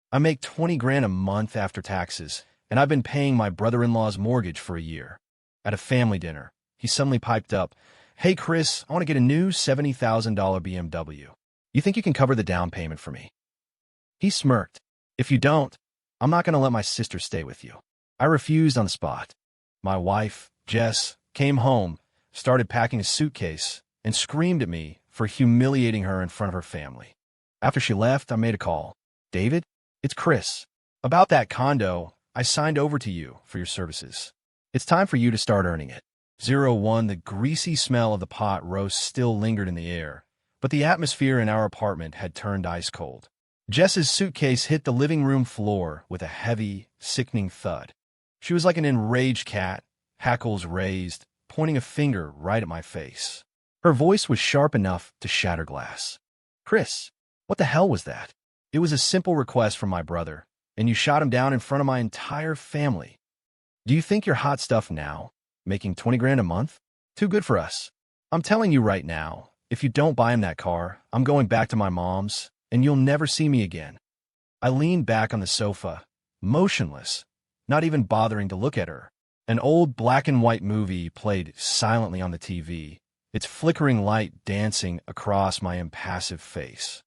I make 20 grand a month after taxes, and I've been paying my brother-in-law's mortgage for a year. At a family dinner, he suddenly piped up, "Hey, Chris, I want to get a new $70,000 BMW. You think you can cover the down payment for me?" He smirked. "If you don't, I'm not going to let my sister stay with you." I refused on the spot. My wife, Jess, came home, started packing a suitcase, and screamed at me for humiliating her in front of her family. After she left, I made a call. "David, it's Chris. About that condo I signed over to you for your services. It's time for you to start earning it." 01 The greasy smell of the pot roast still lingered in the air, but the atmosphere in our apartment had turned ice cold. Jess's suitcase hit the living room floor with a heavy, sickening thud. She was like an enraged cat, hackles raised, pointing a finger right at my face. Her voice was sharp enough to shatter glass. "Chris, what the hell was that? It was a simple request from my brother, and you shot him down in front of my entire family. Do you think you're hot stuff now, making 20 grand a month? Too good for us. I'm telling you right now, if you don't buy him that car, I'm going back to my mom's, and you'll never see me again." I leaned back on the sofa, motionless, not even bothering to look at her. An old black-and-white movie played silently on the TV, its flickering light dancing across my impassive face.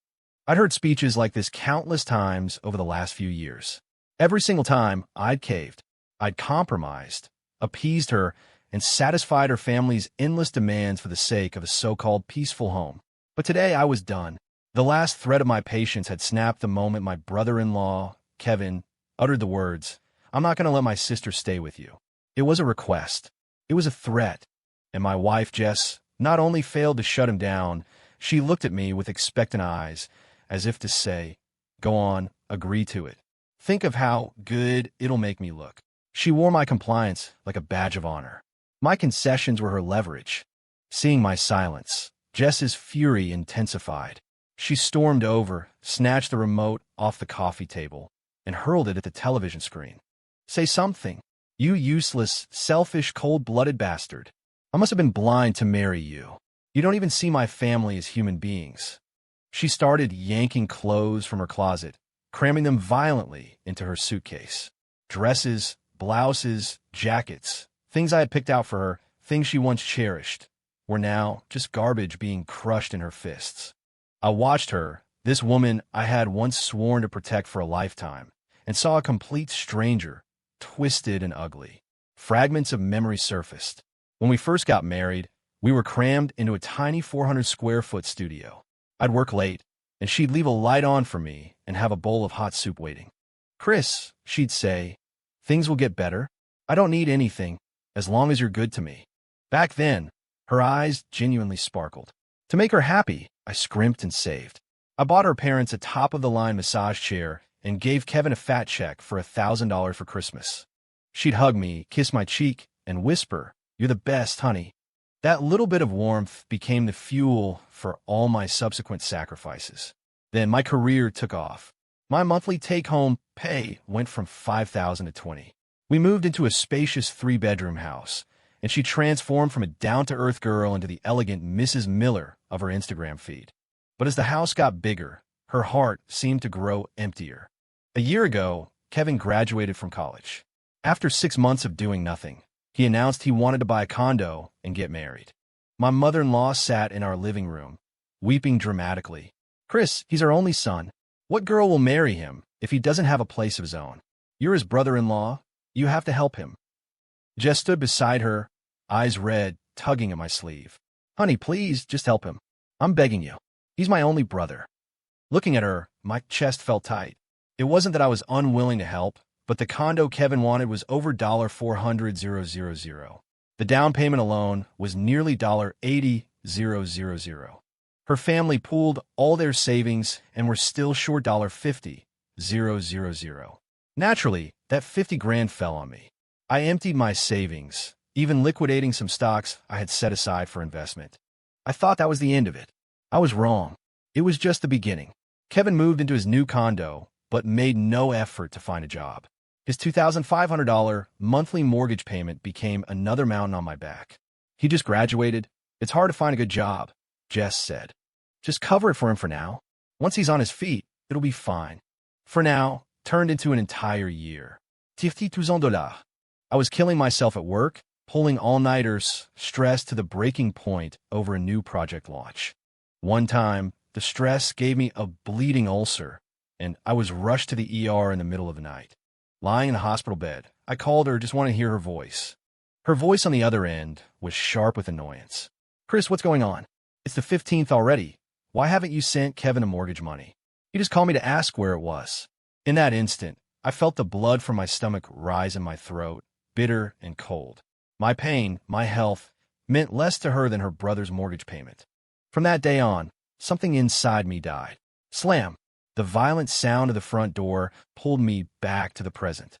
I'd heard speeches like this countless times over the last few years. Every single time, I'd caved. I'd compromised, appeased her, and satisfied her family's endless demands for the sake of a so-called peaceful home. But today I was done. The last thread of my patience had snapped the moment my brother-in-law, Kevin, uttered the words, "I'm not going to let my sister stay with you." It was a request. It was a threat. And my wife, Jess, not only failed to shut him down, she looked at me with expectant eyes, as if to say, "Go on, agree to it. Think of how good it'll make me look." She wore my compliance like a badge of honor. My concessions were her leverage. Seeing my silence, Jess's fury intensified. She stormed over, snatched the remote off the coffee table, and hurled it at the television screen. "Say something. You useless, selfish, cold-blooded bastard. I must have been blind to marry you. You don't even see my family as human beings." She started yanking clothes from her closet, cramming them violently into her suitcase. Dresses, blouses, jackets, things I had picked out for her, things she once cherished, were now just garbage being crushed in her fists. I watched her, this woman I had once sworn to protect for a lifetime, and saw a complete stranger, twisted and ugly. Fragments of memory surfaced. When we first got married, we were crammed into a tiny 400-square-foot studio. I'd work late, and she'd leave a light on for me and have a bowl of hot soup waiting. "Chris," she'd say, "things will get better. I don't need anything, as long as you're good to me." Back then, her eyes genuinely sparkled. To make her happy, I scrimped and saved. I bought her parents a top-of-the-line massage chair and gave Kevin a fat check for $1,000 for Christmas. She'd hug me, kiss my cheek, and whisper, "You're the best, honey." That little bit of warmth became the fuel for all my subsequent sacrifices. Then my career took off. My monthly take-home pay went from $5,000 to $20,000. We moved into a spacious 3-bedroom house, and she transformed from a down-to-earth girl into the elegant Mrs. Miller of her Instagram feed. But as the house got bigger, her heart seemed to grow emptier. A year ago, Kevin graduated from college. After 6 months of doing nothing, he announced he wanted to buy a condo and get married. My mother-in-law sat in our living room, weeping dramatically. "Chris, he's our only son. What girl will marry him if he doesn't have a place of his own? You're his brother-in-law. You have to help him." Jess stood beside her, eyes red, tugging at my sleeve. "Honey, please, just help him. I'm begging you. He's my only brother." Looking at her, my chest felt tight. It wasn't that I was unwilling to help, but the condo Kevin wanted was over $400,000. The down payment alone was nearly $80,000. Her family pooled all their savings and were still short $50,000. Naturally, that 50 grand fell on me. I emptied my savings, even liquidating some stocks I had set aside for investment. I thought that was the end of it. I was wrong. It was just the beginning. Kevin moved into his new condo, but made no effort to find a job. His $2,500 monthly mortgage payment became another mountain on my back. "He just graduated. It's hard to find a good job," Jess said. "Just cover it for him for now. Once he's on his feet, it'll be fine." For now, turned into an entire year. $52,000. I was killing myself at work, pulling all-nighters, stressed to the breaking point over a new project launch. One time, the stress gave me a bleeding ulcer, and I was rushed to the ER in the middle of the night. Lying in the hospital bed, I called her, just wanted to hear her voice. Her voice on the other end was sharp with annoyance. "Chris, what's going on? It's the 15th already. Why haven't you sent Kevin the mortgage money? He just called me to ask where it was." In that instant, I felt the blood from my stomach rise in my throat, bitter and cold. My pain, my health, meant less to her than her brother's mortgage payment. From that day on, something inside me died. Slam! The violent sound of the front door pulled me back to the present.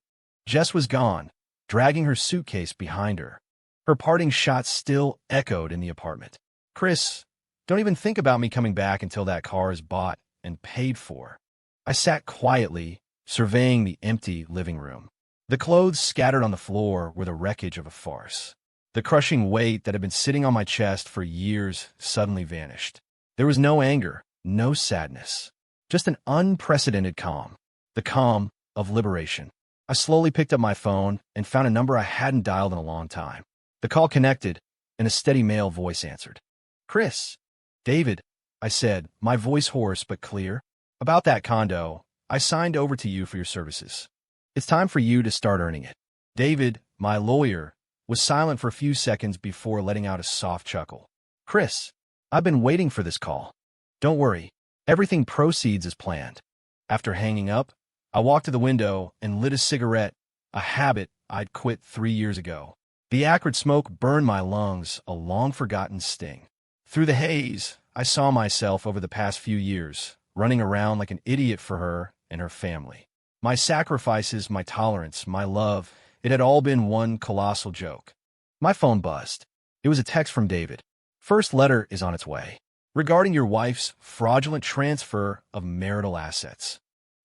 Jess was gone, dragging her suitcase behind her. Her parting shot still echoed in the apartment. "Chris, don't even think about me coming back until that car is bought and paid for." I sat quietly, surveying the empty living room. The clothes scattered on the floor were the wreckage of a farce. The crushing weight that had been sitting on my chest for years suddenly vanished. There was no anger, no sadness, just an unprecedented calm. The calm of liberation. I slowly picked up my phone and found a number I hadn't dialed in a long time. The call connected, and a steady male voice answered. "Chris." "David," I said, my voice hoarse but clear. "About that condo, I signed over to you for your services. It's time for you to start earning it." David, my lawyer, was silent for a few seconds before letting out a soft chuckle. "Chris, I've been waiting for this call. Don't worry, everything proceeds as planned." After hanging up, I walked to the window and lit a cigarette, a habit I'd quit 3 years ago. The acrid smoke burned my lungs, a long-forgotten sting. Through the haze, I saw myself over the past few years, running around like an idiot for her and her family. My sacrifices, my tolerance, my love, it had all been one colossal joke. My phone buzzed. It was a text from David. "First letter is on its way. Regarding your wife's fraudulent transfer of marital assets."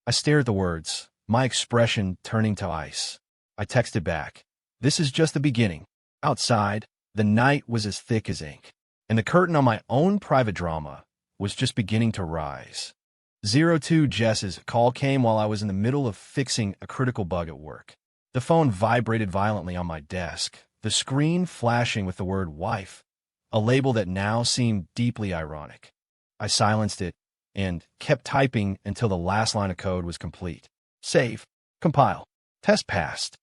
I stared at the words, my expression turning to ice. I texted back. "This is just the beginning." Outside, the night was as thick as ink, and the curtain on my own private drama was just beginning to rise. 02 Jess's call came while I was in the middle of fixing a critical bug at work. The phone vibrated violently on my desk, the screen flashing with the word wife, a label that now seemed deeply ironic. I silenced it and kept typing until the last line of code was complete. Save. Compile. Test passed.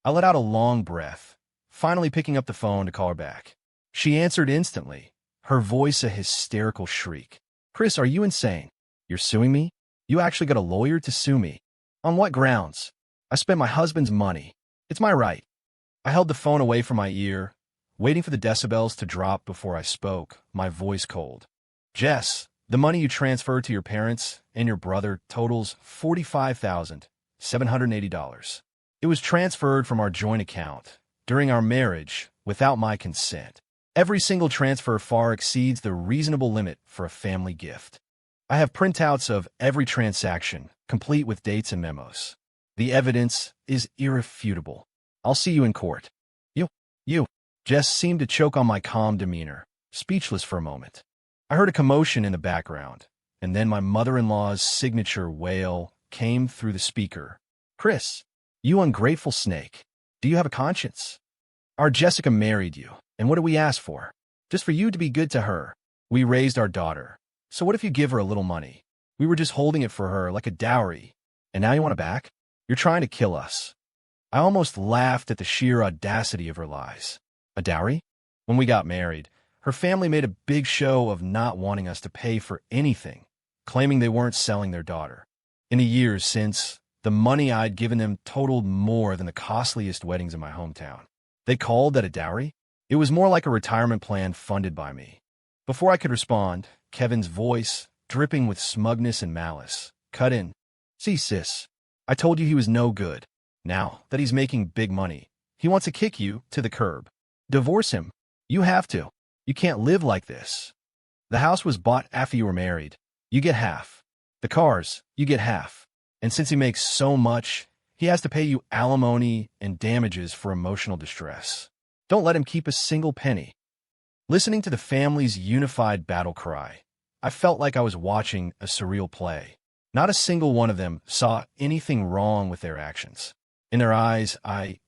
I let out a long breath, finally picking up the phone to call her back. She answered instantly, her voice a hysterical shriek. "Chris, are you insane? You're suing me? You actually got a lawyer to sue me? On what grounds? I spent my husband's money. It's my right." I held the phone away from my ear, waiting for the decibels to drop before I spoke, my voice cold. "Jess, the money you transferred to your parents and your brother totals $45,780. It was transferred from our joint account during our marriage without my consent. Every single transfer far exceeds the reasonable limit for a family gift. I have printouts of every transaction, complete with dates and memos. The evidence is irrefutable. I'll see you in court." You. Jess seemed to choke on my calm demeanor, speechless for a moment. I heard a commotion in the background, and then my mother-in-law's signature wail came through the speaker. "Chris, you ungrateful snake. Do you have a conscience? Our Jessica married you, and what did we ask for? Just for you to be good to her. We raised our daughter. So what if you give her a little money? We were just holding it for her like a dowry, and now you want it back? You're trying to kill us." I almost laughed at the sheer audacity of her lies. A dowry? When we got married, her family made a big show of not wanting us to pay for anything, claiming they weren't selling their daughter. In the years since, the money I'd given them totaled more than the costliest weddings in my hometown. They called that a dowry? It was more like a retirement plan funded by me. Before I could respond, Kevin's voice, dripping with smugness and malice, cut in. "See, sis, I told you he was no good. Now that he's making big money, he wants to kick you to the curb. Divorce him. You have to. You can't live like this. The house was bought after you were married. You get half. The cars, you get half. And since he makes so much, he has to pay you alimony and damages for emotional distress. Don't let him keep a single penny." Listening to the family's unified battle cry, I felt like I was watching a surreal play. Not a single one of them saw anything wrong with their actions. In their eyes,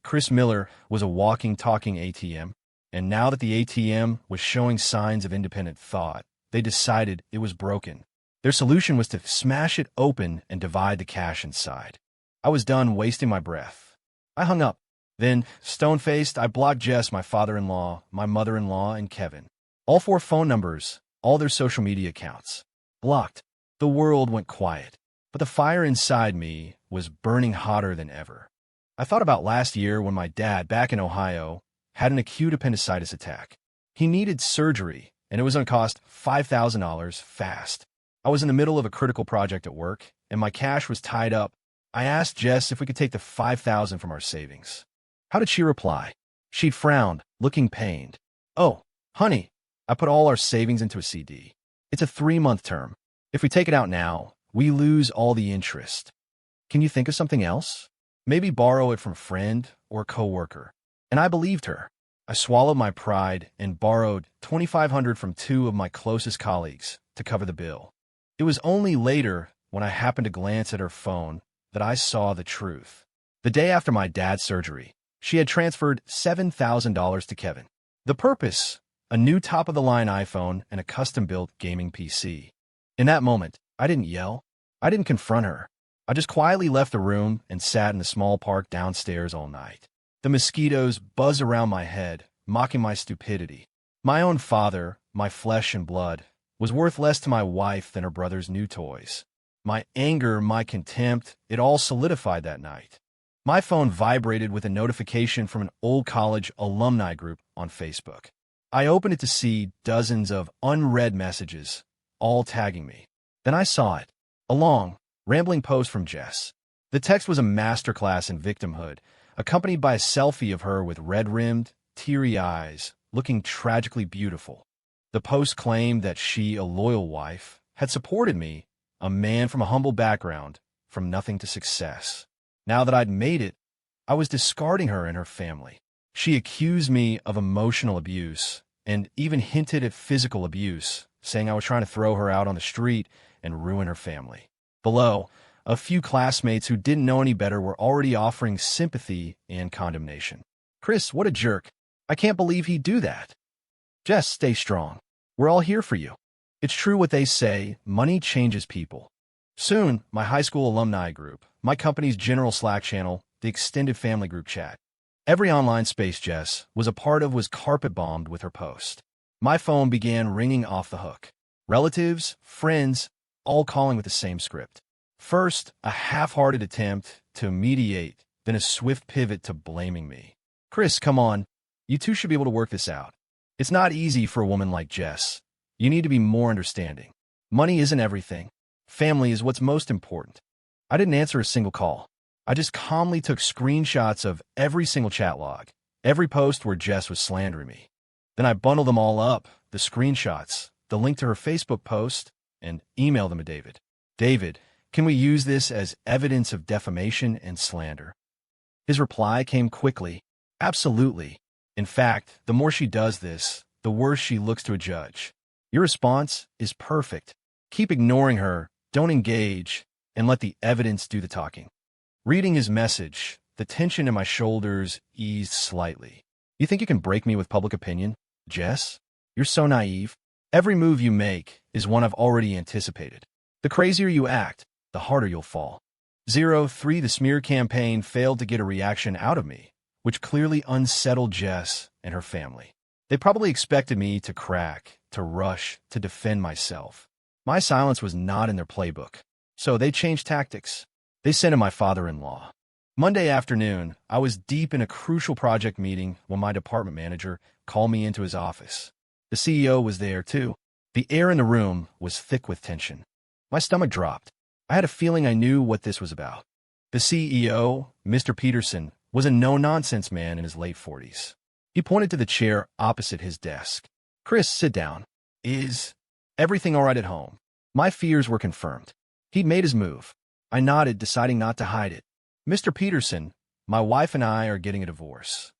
Chris Miller, was a walking, talking ATM, and now that the ATM was showing signs of independent thought, they decided it was broken. Their solution was to smash it open and divide the cash inside. I was done wasting my breath. I hung up. Then, stone-faced, I blocked Jess, my father-in-law, my mother-in-law, and Kevin. All 4 phone numbers, all their social media accounts. Blocked. The world went quiet, but the fire inside me was burning hotter than ever. I thought about last year when my dad, back in Ohio, had an acute appendicitis attack. He needed surgery, and it was going to cost $5,000 fast. I was in the middle of a critical project at work, and my cash was tied up. I asked Jess if we could take the $5,000 from our savings. How did she reply? She frowned, looking pained. "Oh, honey, I put all our savings into a CD. It's a 3-month term. If we take it out now, we lose all the interest. Can you think of something else? Maybe borrow it from a friend or a coworker." And I believed her. I swallowed my pride and borrowed $2,500 from 2 of my closest colleagues to cover the bill. It was only later, when I happened to glance at her phone, that I saw the truth. The day after my dad's surgery, she had transferred $7,000 to Kevin. The purpose: a new top-of-the-line iPhone and a custom-built gaming PC. In that moment, I didn't yell. I didn't confront her. I just quietly left the room and sat in the small park downstairs all night. The mosquitoes buzzed around my head, mocking my stupidity. My own father, my flesh and blood, was worth less to my wife than her brother's new toys. My anger, my contempt, it all solidified that night. My phone vibrated with a notification from an old college alumni group on Facebook. I opened it to see dozens of unread messages, all tagging me. Then I saw it. A long, rambling post from Jess. The text was a masterclass in victimhood, accompanied by a selfie of her with red-rimmed, teary eyes, looking tragically beautiful. The post claimed that she, a loyal wife, had supported me, a man from a humble background, from nothing to success. Now that I'd made it, I was discarding her and her family. She accused me of emotional abuse and even hinted at physical abuse, saying I was trying to throw her out on the street and ruin her family. Below, a few classmates who didn't know any better were already offering sympathy and condemnation. "Chris, what a jerk. I can't believe he'd do that." "Jess, stay strong. We're all here for you. It's true what they say, money changes people." Soon, my high school alumni group, my company's general Slack channel, the extended family group chat. Every online space Jess was a part of was carpet-bombed with her post. My phone began ringing off the hook. Relatives, friends, all calling with the same script. First, a half-hearted attempt to mediate, then a swift pivot to blaming me. "Chris, come on. You two should be able to work this out. It's not easy for a woman like Jess. You need to be more understanding. Money isn't everything. Family is what's most important." I didn't answer a single call. I just calmly took screenshots of every single chat log, every post where Jess was slandering me. Then I bundled them all up, the screenshots, the link to her Facebook post, and emailed them to David. "David, can we use this as evidence of defamation and slander?" His reply came quickly. "Absolutely. In fact, the more she does this, the worse she looks to a judge. Your response is perfect. Keep ignoring her, don't engage, and let the evidence do the talking." Reading his message, the tension in my shoulders eased slightly. "You think you can break me with public opinion, Jess? You're so naive. Every move you make is one I've already anticipated. The crazier you act, the harder you'll fall." 03 The smear campaign failed to get a reaction out of me, which clearly unsettled Jess and her family. They probably expected me to crack, to rush, to defend myself. My silence was not in their playbook, so they changed tactics. They sent in my father-in-law. Monday afternoon, I was deep in a crucial project meeting when my department manager called me into his office. The CEO was there, too. The air in the room was thick with tension. My stomach dropped. I had a feeling I knew what this was about. The CEO, Mr. Peterson, was a no-nonsense man in his late 40s. He pointed to the chair opposite his desk. "Chris, sit down. Is everything all right at home?" My fears were confirmed. He'd made his move. I nodded, deciding not to hide it. "Mr. Peterson, my wife and I are getting a divorce."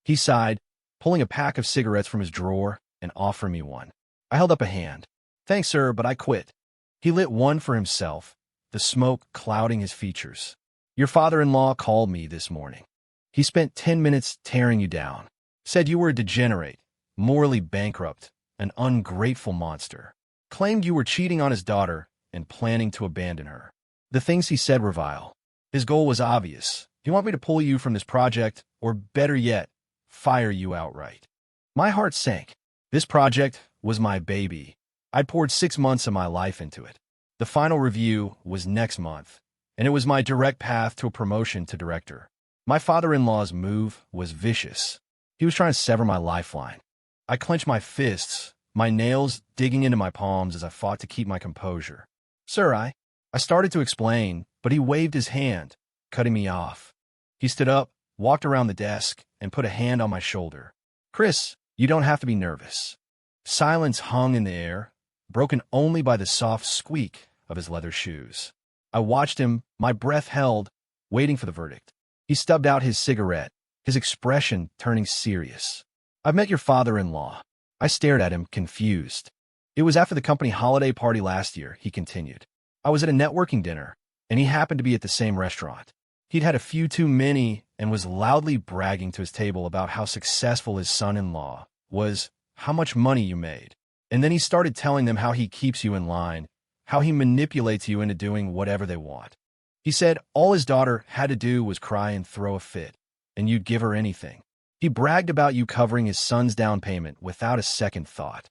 He sighed, pulling a pack of cigarettes from his drawer and offering me one. I held up a hand. "Thanks, sir, but I quit." He lit one for himself, the smoke clouding his features. Your father-in-law called me this morning. He spent 10 minutes tearing you down. Said you were a degenerate, morally bankrupt, an ungrateful monster. Claimed you were cheating on his daughter and planning to abandon her. The things he said were vile. His goal was obvious. He wanted me to pull you from this project, or better yet, fire you outright. My heart sank. This project was my baby. I'd poured 6 months of my life into it. The final review was next month, and it was my direct path to a promotion to director. My father-in-law's move was vicious. He was trying to sever my lifeline. I clenched my fists, my nails digging into my palms as I fought to keep my composure. Sir, I started to explain, but he waved his hand, cutting me off. He stood up, walked around the desk, and put a hand on my shoulder. Chris, you don't have to be nervous. Silence hung in the air, broken only by the soft squeak of his leather shoes. I watched him, my breath held, waiting for the verdict. He stubbed out his cigarette, his expression turning serious. I've met your father-in-law. I stared at him, confused. It was after the company holiday party last year, he continued. I was at a networking dinner, and he happened to be at the same restaurant. He'd had a few too many and was loudly bragging to his table about how successful his son-in-law was, how much money you made. And then he started telling them how he keeps you in line, how he manipulates you into doing whatever they want. He said all his daughter had to do was cry and throw a fit, and you'd give her anything. He bragged about you covering his son's down payment without a second thought.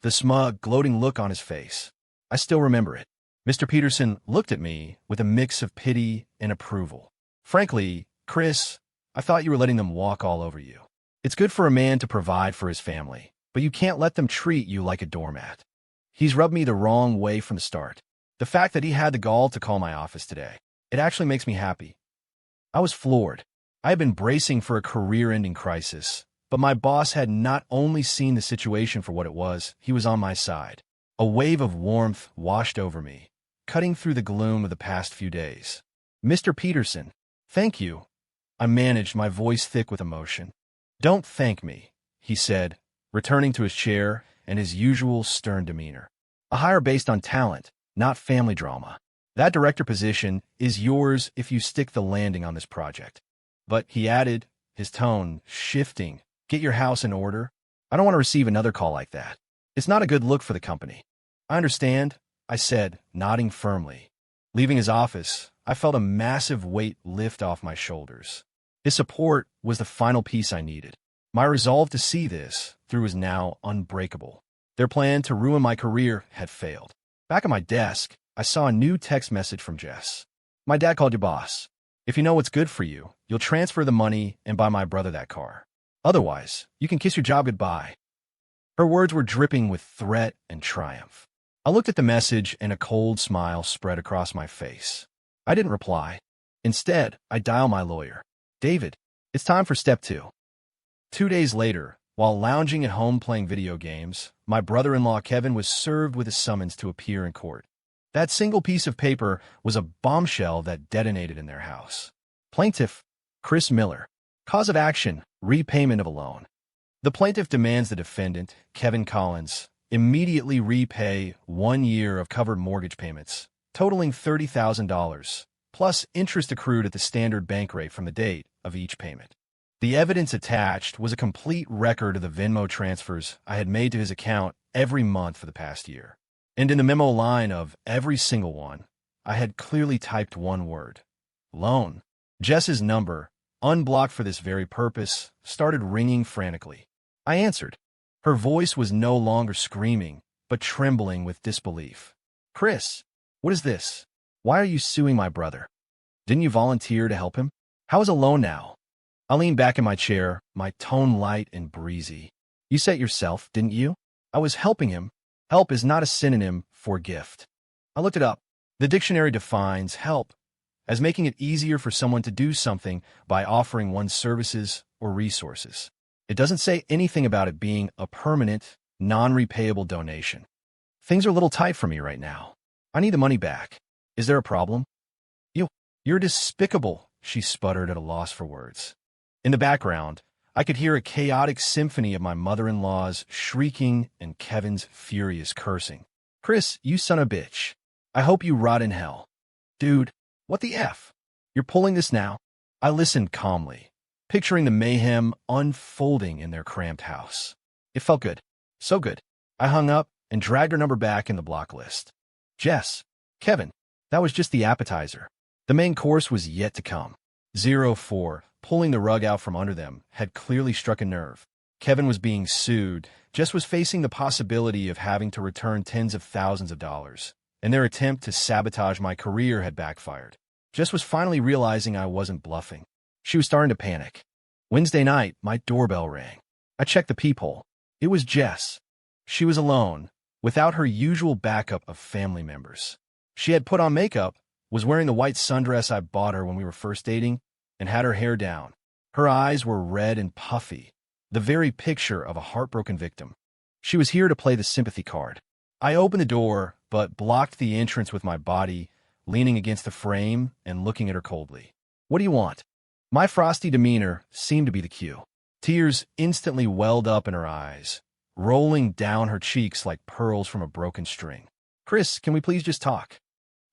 The smug, gloating look on his face. I still remember it. Mr. Peterson looked at me with a mix of pity and approval. Frankly, Chris, I thought you were letting them walk all over you. It's good for a man to provide for his family, but you can't let them treat you like a doormat. He's rubbed me the wrong way from the start. The fact that he had the gall to call my office today, it actually makes me happy. I was floored. I had been bracing for a career-ending crisis, but my boss had not only seen the situation for what it was, he was on my side. A wave of warmth washed over me, cutting through the gloom of the past few days. Mr. Peterson, thank you. I managed, my voice thick with emotion. Don't thank me, he said, returning to his chair and his usual stern demeanor. A hire based on talent, not family drama. That director position is yours if you stick the landing on this project. But, he added, his tone shifting, get your house in order. I don't want to receive another call like that. It's not a good look for the company. I understand, I said, nodding firmly. Leaving his office, I felt a massive weight lift off my shoulders. His support was the final piece I needed. My resolve to see this through was now unbreakable. Their plan to ruin my career had failed. Back at my desk, I saw a new text message from Jess. My dad called you boss. If you know what's good for you, you'll transfer the money and buy my brother that car. Otherwise, you can kiss your job goodbye. Her words were dripping with threat and triumph. I looked at the message and a cold smile spread across my face. I didn't reply. Instead, I dialed my lawyer. David, it's time for step 2. 2 days later, while lounging at home playing video games, my brother-in-law Kevin was served with a summons to appear in court. That single piece of paper was a bombshell that detonated in their house. Plaintiff, Chris Miller. Cause of action, repayment of a loan. The plaintiff demands the defendant, Kevin Collins, immediately repay 1 year of covered mortgage payments, totaling $30,000, plus interest accrued at the standard bank rate from the date of each payment. The evidence attached was a complete record of the Venmo transfers I had made to his account every month for the past year. And in the memo line of every single one, I had clearly typed one word: loan. Jess's number, unblocked for this very purpose, started ringing frantically. I answered. Her voice was no longer screaming, but trembling with disbelief. Chris, what is this? Why are you suing my brother? Didn't you volunteer to help him? How is a loan now? I leaned back in my chair, my tone light and breezy. You said it yourself, didn't you? I was helping him. Help is not a synonym for gift. I looked it up. The dictionary defines help as making it easier for someone to do something by offering one's services or resources. It doesn't say anything about it being a permanent, non-repayable donation. Things are a little tight for me right now. I need the money back. Is there a problem? You're despicable, she sputtered at a loss for words. In the background, I could hear a chaotic symphony of my mother-in-law's shrieking and Kevin's furious cursing. Chris, you son of a bitch. I hope you rot in hell. Dude, what the F? You're pulling this now? I listened calmly, picturing the mayhem unfolding in their cramped house. It felt good. So good. I hung up and dragged her number back in the block list. Jess, Kevin, that was just the appetizer. The main course was yet to come. 04, pulling the rug out from under them, had clearly struck a nerve. Kevin was being sued. Jess was facing the possibility of having to return tens of thousands of dollars, and their attempt to sabotage my career had backfired. Jess was finally realizing I wasn't bluffing. She was starting to panic. Wednesday night, my doorbell rang. I checked the peephole. It was Jess. She was alone, without her usual backup of family members. She had put on makeup, was wearing the white sundress I bought her when we were first dating, and had her hair down. Her eyes were red and puffy, the very picture of a heartbroken victim. She was here to play the sympathy card. I opened the door, but blocked the entrance with my body, leaning against the frame and looking at her coldly. What do you want? My frosty demeanor seemed to be the cue. Tears instantly welled up in her eyes, rolling down her cheeks like pearls from a broken string. Chris, can we please just talk?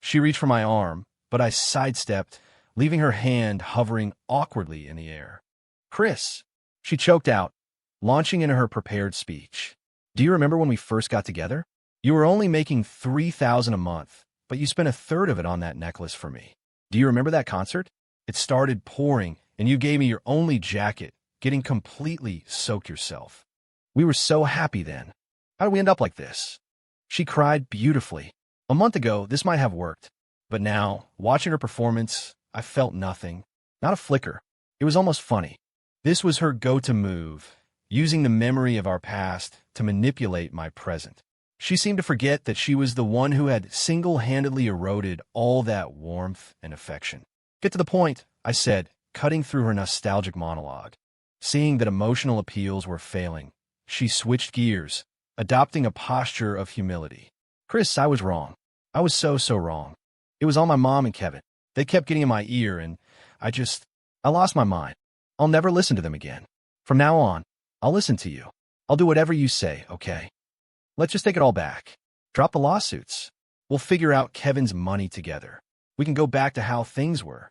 She reached for my arm, but I sidestepped, leaving her hand hovering awkwardly in the air. Chris, she choked out, launching into her prepared speech. Do you remember when we first got together? You were only making $3,000 a month, but you spent a third of it on that necklace for me. Do you remember that concert? It started pouring, and you gave me your only jacket, getting completely soaked yourself. We were so happy then. How did we end up like this? She cried beautifully. A month ago, this might have worked. But now, watching her performance, I felt nothing. Not a flicker. It was almost funny. This was her go-to move, using the memory of our past to manipulate my present. She seemed to forget that she was the one who had single-handedly eroded all that warmth and affection. Get to the point, I said, cutting through her nostalgic monologue. Seeing that emotional appeals were failing, she switched gears, adopting a posture of humility. Chris, I was wrong. I was so wrong. It was all my mom and Kevin. They kept getting in my ear, and I lost my mind. I'll never listen to them again. From now on, I'll listen to you. I'll do whatever you say, okay? Let's just take it all back. Drop the lawsuits. We'll figure out Kevin's money together. We can go back to how things were.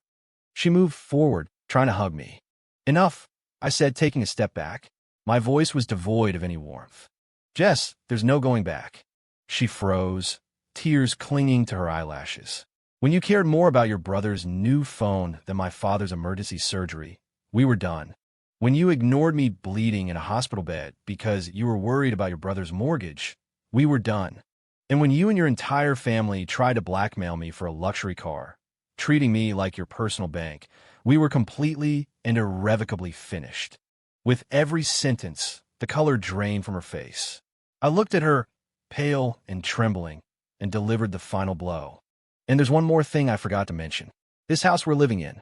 She moved forward, trying to hug me. Enough, I said, taking a step back. My voice was devoid of any warmth. Jess, there's no going back. She froze, tears clinging to her eyelashes. When you cared more about your brother's new phone than my father's emergency surgery, we were done. When you ignored me bleeding in a hospital bed because you were worried about your brother's mortgage, we were done. And when you and your entire family tried to blackmail me for a luxury car, treating me like your personal bank, we were completely and irrevocably finished. With every sentence, the color drained from her face. I looked at her, pale and trembling, and delivered the final blow. And there's one more thing I forgot to mention. This house we're living in,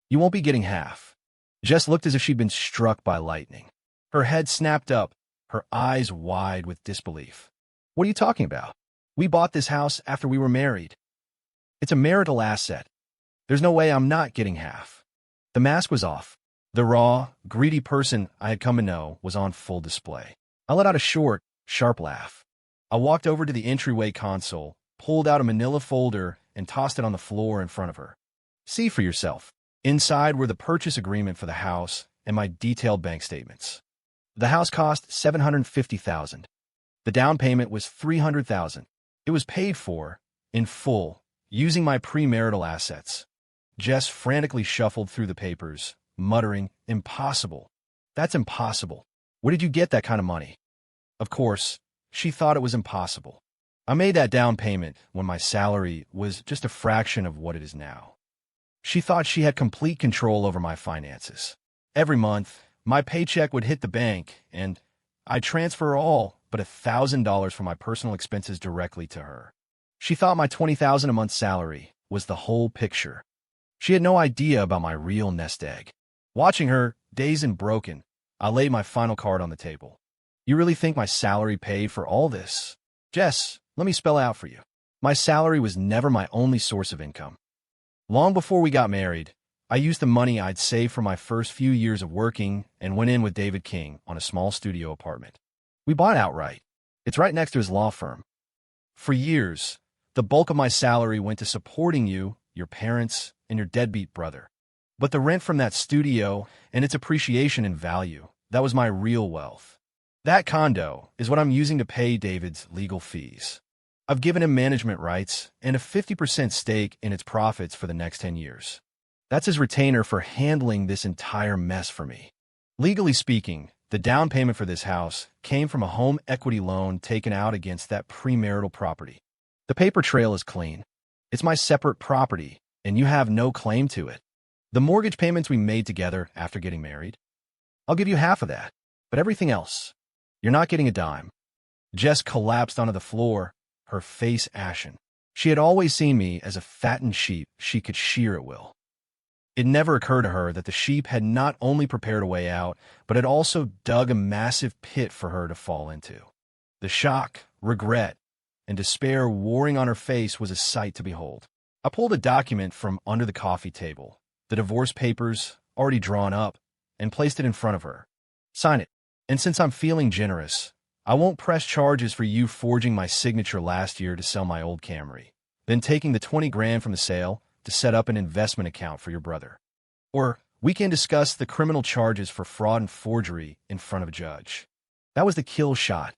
you won't be getting half. Jess looked as if she'd been struck by lightning. Her head snapped up, her eyes wide with disbelief. What are you talking about? We bought this house after we were married. It's a marital asset. There's no way I'm not getting half. The mask was off. The raw, greedy person I had come to know was on full display. I let out a short, sharp laugh. I walked over to the entryway console, pulled out a manila folder, and tossed it on the floor in front of her. See for yourself. Inside were the purchase agreement for the house and my detailed bank statements. The house cost $750,000. The down payment was $300,000. It was paid for, in full, using my premarital assets. Jess frantically shuffled through the papers, muttering, "Impossible. That's impossible. Where did you get that kind of money?" Of course, she thought it was impossible. I made that down payment when my salary was just a fraction of what it is now. She thought she had complete control over my finances. Every month, my paycheck would hit the bank, and I'd transfer all but $1,000 from my personal expenses directly to her. She thought my $20,000 a month salary was the whole picture. She had no idea about my real nest egg. Watching her, dazed and broken, I laid my final card on the table. You really think my salary paid for all this? Jess, let me spell it out for you. My salary was never my only source of income. Long before we got married, I used the money I'd saved for my first few years of working and went in with David King on a small studio apartment. We bought it outright. It's right next to his law firm. For years, the bulk of my salary went to supporting you, your parents, and your deadbeat brother. But the rent from that studio and its appreciation in value, that was my real wealth. That condo is what I'm using to pay David's legal fees. I've given him management rights and a 50% stake in its profits for the next 10 years. That's his retainer for handling this entire mess for me. Legally speaking, the down payment for this house came from a home equity loan taken out against that premarital property. The paper trail is clean. It's my separate property, and you have no claim to it. The mortgage payments we made together after getting married, I'll give you half of that, but everything else, you're not getting a dime. Jess collapsed onto the floor, her face ashen. She had always seen me as a fattened sheep she could shear at will. It never occurred to her that the sheep had not only prepared a way out, but had also dug a massive pit for her to fall into. The shock, regret, and despair warring on her face was a sight to behold. I pulled a document from under the coffee table, the divorce papers already drawn up, and placed it in front of her. Sign it. And since I'm feeling generous, I won't press charges for you forging my signature last year to sell my old Camry, then taking the 20 grand from the sale to set up an investment account for your brother. Or we can discuss the criminal charges for fraud and forgery in front of a judge. That was the kill shot.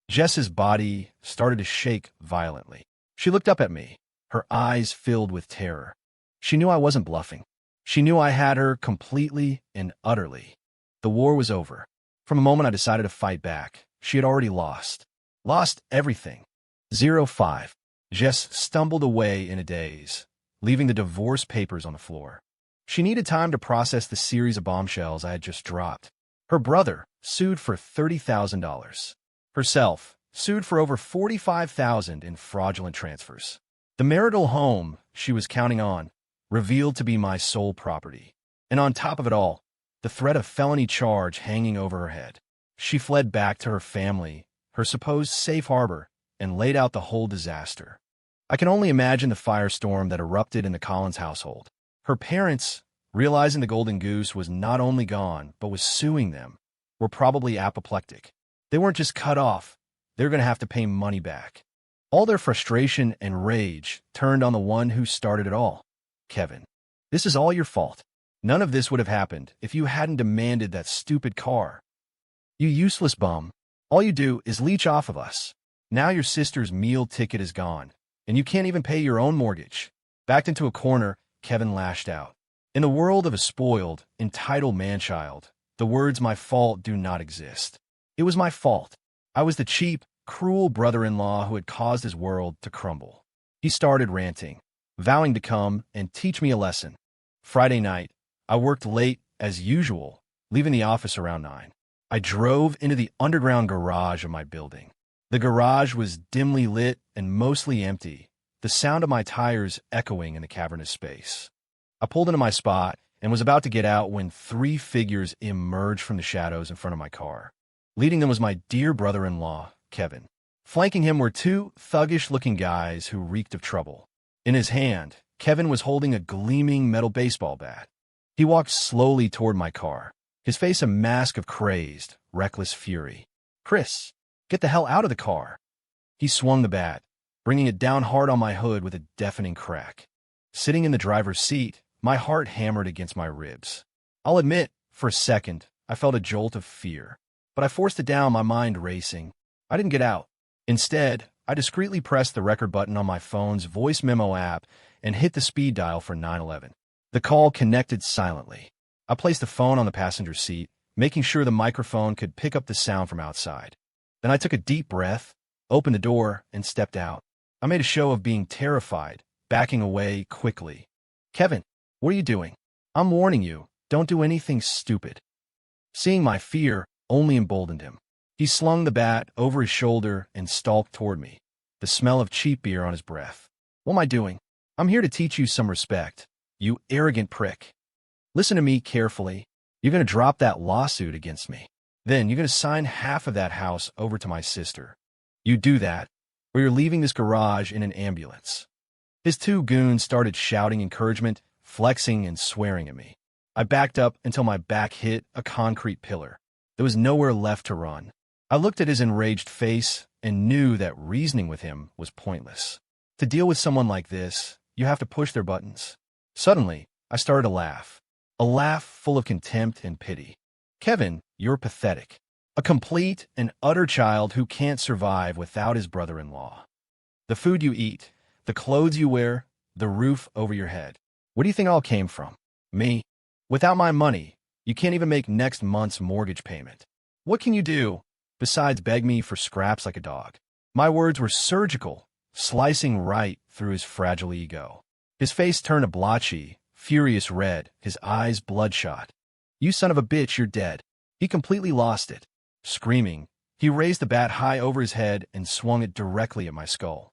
Jess's body started to shake violently. She looked up at me, her eyes filled with terror. She knew I wasn't bluffing. She knew I had her completely and utterly. The war was over. From the moment I decided to fight back, she had already lost. Lost everything. 05. Jess stumbled away in a daze, leaving the divorce papers on the floor. She needed time to process the series of bombshells I had just dropped. Her brother sued for $30,000. Herself sued for over $45,000 in fraudulent transfers. The marital home she was counting on revealed to be my sole property. And on top of it all, the threat of felony charge hanging over her head. She fled back to her family, her supposed safe harbor, and laid out the whole disaster. I can only imagine the firestorm that erupted in the Collins household. Her parents, realizing the golden goose was not only gone, but was suing them, were probably apoplectic. They weren't just cut off, they were going to have to pay money back. All their frustration and rage turned on the one who started it all, Kevin. This is all your fault. None of this would have happened if you hadn't demanded that stupid car. You useless bum. All you do is leech off of us. Now your sister's meal ticket is gone, and you can't even pay your own mortgage. Backed into a corner, Kevin lashed out. In the world of a spoiled, entitled man-child, the words "my fault" do not exist. It was my fault. I was the cheap, cruel brother-in-law who had caused his world to crumble. He started ranting, vowing to come and teach me a lesson. Friday night, I worked late as usual, leaving the office around 9. I drove into the underground garage of my building. The garage was dimly lit and mostly empty, the sound of my tires echoing in the cavernous space. I pulled into my spot and was about to get out when 3 figures emerged from the shadows in front of my car. Leading them was my dear brother-in-law, Kevin. Flanking him were 2 thuggish-looking guys who reeked of trouble. In his hand, Kevin was holding a gleaming metal baseball bat. He walked slowly toward my car, his face a mask of crazed, reckless fury. "Chris, get the hell out of the car." He swung the bat, bringing it down hard on my hood with a deafening crack. Sitting in the driver's seat, my heart hammered against my ribs. I'll admit, for a second, I felt a jolt of fear, but I forced it down, my mind racing. I didn't get out. Instead, I discreetly pressed the record button on my phone's voice memo app and hit the speed dial for 911. The call connected silently. I placed the phone on the passenger seat, making sure the microphone could pick up the sound from outside. Then I took a deep breath, opened the door, and stepped out. I made a show of being terrified, backing away quickly. "Kevin, what are you doing? I'm warning you, don't do anything stupid." Seeing my fear only emboldened him. He slung the bat over his shoulder and stalked toward me, the smell of cheap beer on his breath. "What am I doing? I'm here to teach you some respect, you arrogant prick. Listen to me carefully. You're going to drop that lawsuit against me. Then you're going to sign half of that house over to my sister. You do that, or you're leaving this garage in an ambulance." His 2 goons started shouting encouragement, flexing and swearing at me. I backed up until my back hit a concrete pillar. There was nowhere left to run. I looked at his enraged face and knew that reasoning with him was pointless. To deal with someone like this, You have to push their buttons. Suddenly, I started to laugh. A laugh full of contempt and pity. Kevin, you're pathetic. A complete and utter child who can't survive without his brother-in-law. The food you eat, the clothes you wear, the roof over your head. Where do you think it all came from? Me. Without my money, you can't even make next month's mortgage payment. What can you do besides beg me for scraps like a dog? My words were surgical, slicing right through his fragile ego. His face turned a blotchy, furious red, his eyes bloodshot. You son of a bitch, you're dead. He completely lost it. Screaming, he raised the bat high over his head and swung it directly at my skull.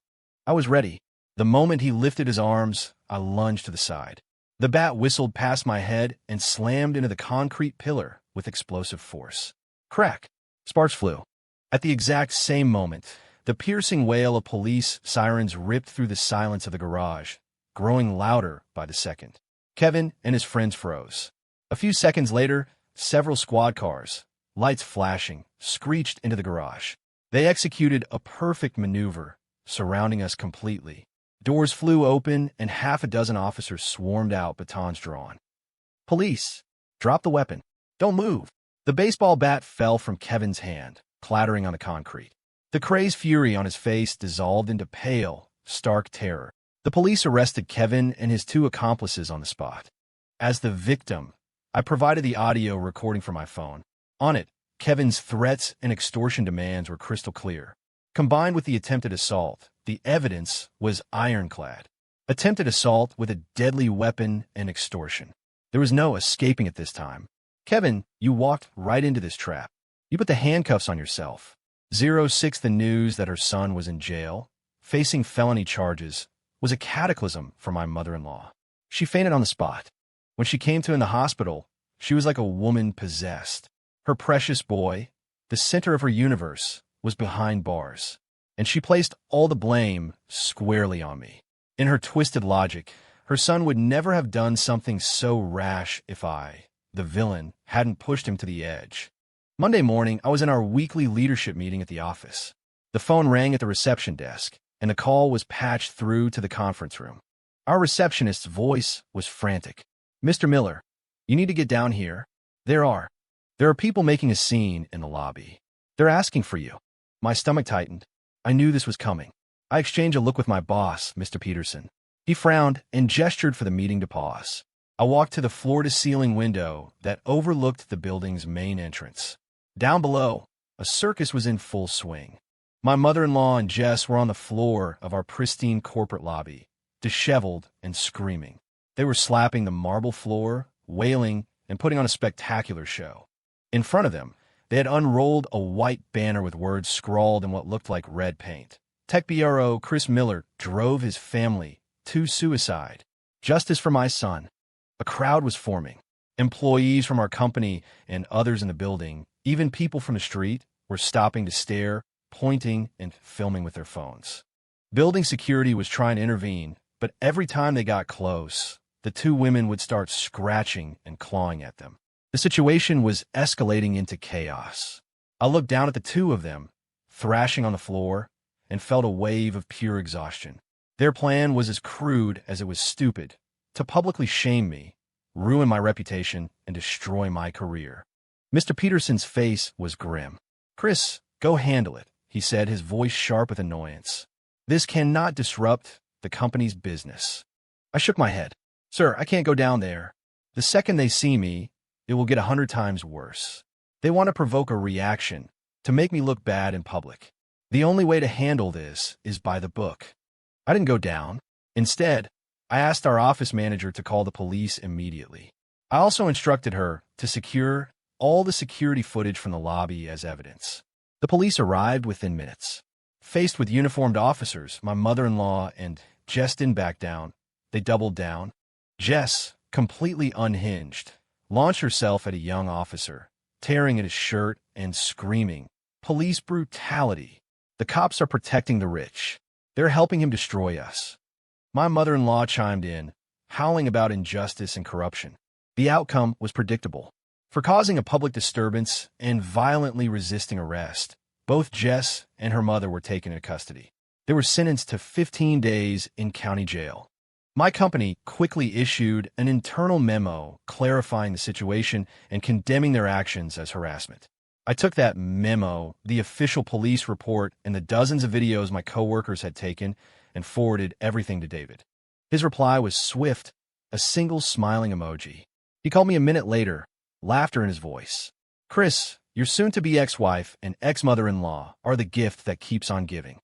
I was ready. The moment he lifted his arms, I lunged to the side. The bat whistled past my head and slammed into the concrete pillar with explosive force. Crack! Sparks flew. At the exact same moment, the piercing wail of police sirens ripped through the silence of the garage, growing louder by the second. Kevin and his friends froze. A few seconds later, several squad cars, lights flashing, screeched into the garage. They executed a perfect maneuver, surrounding us completely. Doors flew open and half a dozen officers swarmed out, batons drawn. Police! Drop the weapon. Don't move. The baseball bat fell from Kevin's hand, clattering on the concrete. The crazed fury on his face dissolved into pale, stark terror. The police arrested Kevin and his two accomplices on the spot. As the victim, I provided the audio recording from my phone. On it, Kevin's threats and extortion demands were crystal clear. Combined with the attempted assault, the evidence was ironclad. Attempted assault with a deadly weapon and extortion. There was no escaping it this time. Kevin, you walked right into this trap. You put the handcuffs on yourself. 06 The news that her son was in jail, facing felony charges, was a cataclysm for my mother-in-law. She fainted on the spot. When she came to in the hospital, she was like a woman possessed. Her precious boy, the center of her universe, was behind bars, and she placed all the blame squarely on me. In her twisted logic, her son would never have done something so rash if I, the villain, hadn't pushed him to the edge. Monday morning, I was in our weekly leadership meeting at the office. The phone rang at the reception desk, and the call was patched through to the conference room. Our receptionist's voice was frantic. Mr. Miller, you need to get down here. There are people making a scene in the lobby. They're asking for you. My stomach tightened. I knew this was coming. I exchanged a look with my boss, Mr. Peterson. He frowned and gestured for the meeting to pause. I walked to the floor-to-ceiling window that overlooked the building's main entrance. Down below, a circus was in full swing. My mother-in-law and Jess were on the floor of our pristine corporate lobby, disheveled and screaming. They were slapping the marble floor, wailing, and putting on a spectacular show. In front of them, they had unrolled a white banner with words scrawled in what looked like red paint. Tech BRO Chris Miller drove his family to suicide. Justice for my son. A crowd was forming. Employees from our company and others in the building, even people from the street, were stopping to stare, pointing, and filming with their phones. Building security was trying to intervene, but every time they got close, the two women would start scratching and clawing at them. The situation was escalating into chaos. I looked down at the two of them, thrashing on the floor, and felt a wave of pure exhaustion. Their plan was as crude as it was stupid, to publicly shame me, ruin my reputation, and destroy my career. Mr. Peterson's face was grim. Chris, go handle it, he said, his voice sharp with annoyance. This cannot disrupt the company's business. I shook my head. Sir, I can't go down there. The second they see me, it will get 100 times worse. They want to provoke a reaction, to make me look bad in public. The only way to handle this is by the book. I didn't go down. Instead, I asked our office manager to call the police immediately. I also instructed her to secure all the security footage from the lobby as evidence. The police arrived within minutes. Faced with uniformed officers, my mother-in-law and Jess didn't back down. They doubled down. Jess, completely unhinged, launched herself at a young officer, tearing at his shirt and screaming, "Police brutality! The cops are protecting the rich. They're helping him destroy us." My mother-in-law chimed in, howling about injustice and corruption. The outcome was predictable. For causing a public disturbance and violently resisting arrest, both Jess and her mother were taken into custody. They were sentenced to 15 days in county jail. My company quickly issued an internal memo clarifying the situation and condemning their actions as harassment. I took that memo, the official police report, and the dozens of videos my coworkers had taken and forwarded everything to David. His reply was swift, a single smiling emoji. He called me a minute later, laughter in his voice. "Chris, your soon-to-be ex-wife and ex-mother-in-law are the gift that keeps on giving.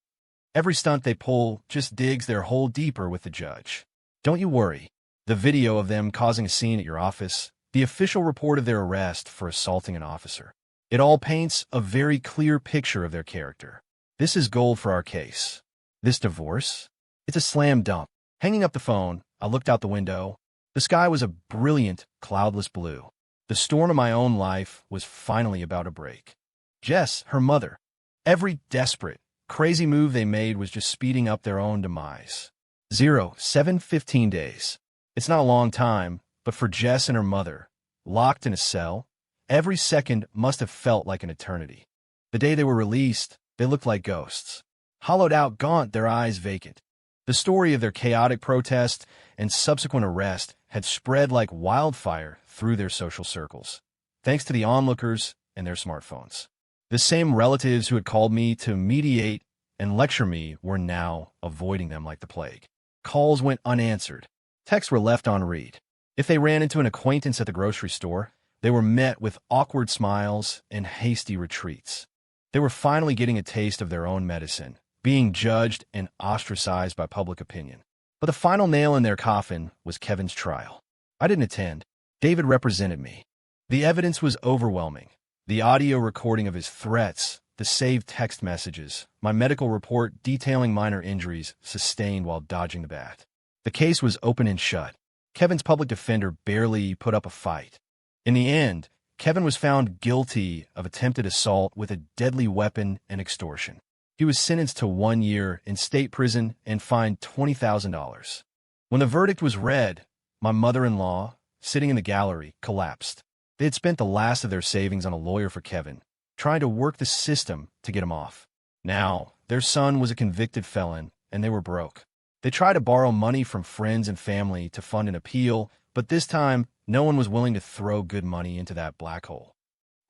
Every stunt they pull just digs their hole deeper with the judge. Don't you worry. The video of them causing a scene at your office, the official report of their arrest for assaulting an officer. It all paints a very clear picture of their character. This is gold for our case. This divorce? It's a slam dunk." Hanging up the phone, I looked out the window. The sky was a brilliant, cloudless blue. The storm of my own life was finally about to break. Jess, her mother. Every desperate, crazy move they made was just speeding up their own demise. 15 days. It's not a long time, but for Jess and her mother, locked in a cell, every second must have felt like an eternity. The day they were released, they looked like ghosts. Hollowed out, gaunt, their eyes vacant. The story of their chaotic protest and subsequent arrest had spread like wildfire through their social circles, thanks to the onlookers and their smartphones. The same relatives who had called me to mediate and lecture me were now avoiding them like the plague. Calls went unanswered. Texts were left on read. If they ran into an acquaintance at the grocery store, they were met with awkward smiles and hasty retreats. They were finally getting a taste of their own medicine, being judged and ostracized by public opinion. But the final nail in their coffin was Kevin's trial. I didn't attend. David represented me. The evidence was overwhelming. The audio recording of his threats, the saved text messages, my medical report detailing minor injuries sustained while dodging the bat. The case was open and shut. Kevin's public defender barely put up a fight. In the end, Kevin was found guilty of attempted assault with a deadly weapon and extortion. He was sentenced to 1 year in state prison and fined $20,000. When the verdict was read, my mother-in-law, sitting in the gallery, collapsed. They had spent the last of their savings on a lawyer for Kevin, trying to work the system to get him off. Now, their son was a convicted felon, and they were broke. They tried to borrow money from friends and family to fund an appeal, but this time, no one was willing to throw good money into that black hole.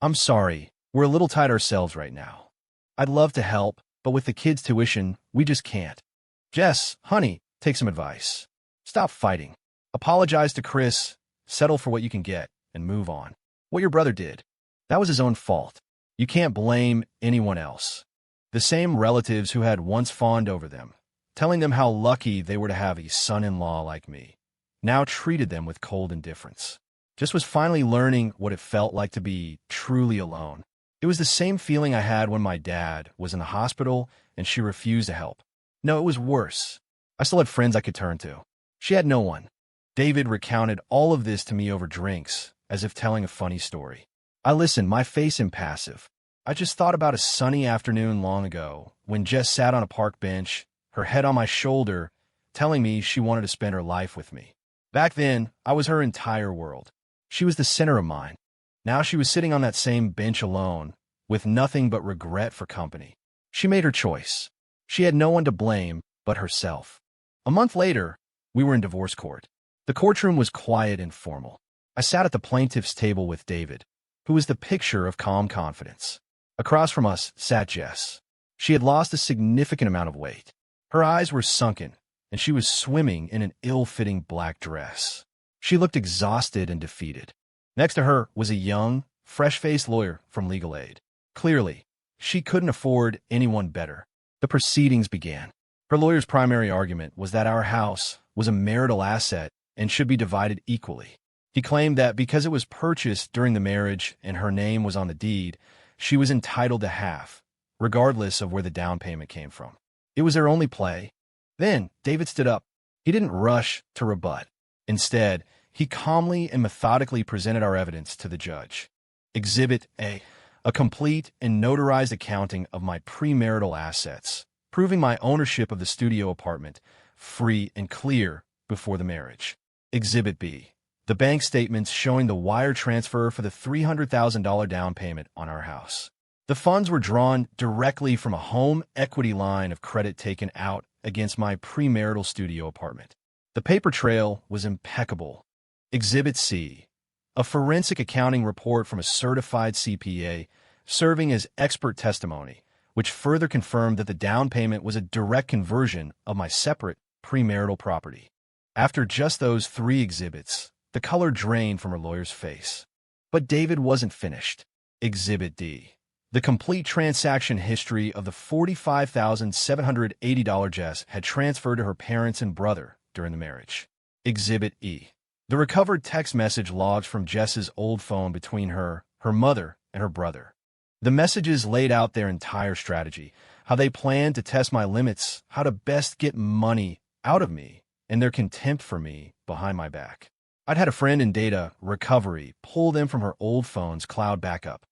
"I'm sorry, we're a little tight ourselves right now. I'd love to help, but with the kids' tuition, we just can't. Jess, honey, take some advice. Stop fighting. Apologize to Chris, settle for what you can get, and move on. What your brother did, that was his own fault. You can't blame anyone else." The same relatives who had once fawned over them, telling them how lucky they were to have a son-in-law like me, now treated them with cold indifference. Jess was finally learning what it felt like to be truly alone. It was the same feeling I had when my dad was in the hospital and she refused to help. No, it was worse. I still had friends I could turn to. She had no one. David recounted all of this to me over drinks, as if telling a funny story. I listened, my face impassive. I just thought about a sunny afternoon long ago when Jess sat on a park bench, her head on my shoulder, telling me she wanted to spend her life with me. Back then, I was her entire world. She was the center of mine. Now she was sitting on that same bench alone, with nothing but regret for company. She made her choice. She had no one to blame but herself. A month later, we were in divorce court. The courtroom was quiet and formal. I sat at the plaintiff's table with David, who was the picture of calm confidence. Across from us sat Jess. She had lost a significant amount of weight. Her eyes were sunken, and she was swimming in an ill-fitting black dress. She looked exhausted and defeated. Next to her was a young, fresh-faced lawyer from legal aid. Clearly, she couldn't afford anyone better. The proceedings began. Her lawyer's primary argument was that our house was a marital asset and should be divided equally. He claimed that because it was purchased during the marriage and her name was on the deed, she was entitled to half, regardless of where the down payment came from. It was their only play. Then, David stood up. He didn't rush to rebut. Instead, he calmly and methodically presented our evidence to the judge. Exhibit A, a complete and notarized accounting of my premarital assets, proving my ownership of the studio apartment, free and clear before the marriage. Exhibit B, the bank statements showing the wire transfer for the $300,000 down payment on our house. The funds were drawn directly from a home equity line of credit taken out against my premarital studio apartment. The paper trail was impeccable. Exhibit C, a forensic accounting report from a certified CPA serving as expert testimony, which further confirmed that the down payment was a direct conversion of my separate premarital property. After just those 3 exhibits, the color drained from her lawyer's face. But David wasn't finished. Exhibit D, the complete transaction history of the $45,780 Jess had transferred to her parents and brother during the marriage. Exhibit E, the recovered text message logs from Jess's old phone between her mother, and her brother. The messages laid out their entire strategy, how they planned to test my limits, how to best get money out of me, and their contempt for me behind my back. I'd had a friend in data recovery pull them from her old phone's cloud backup.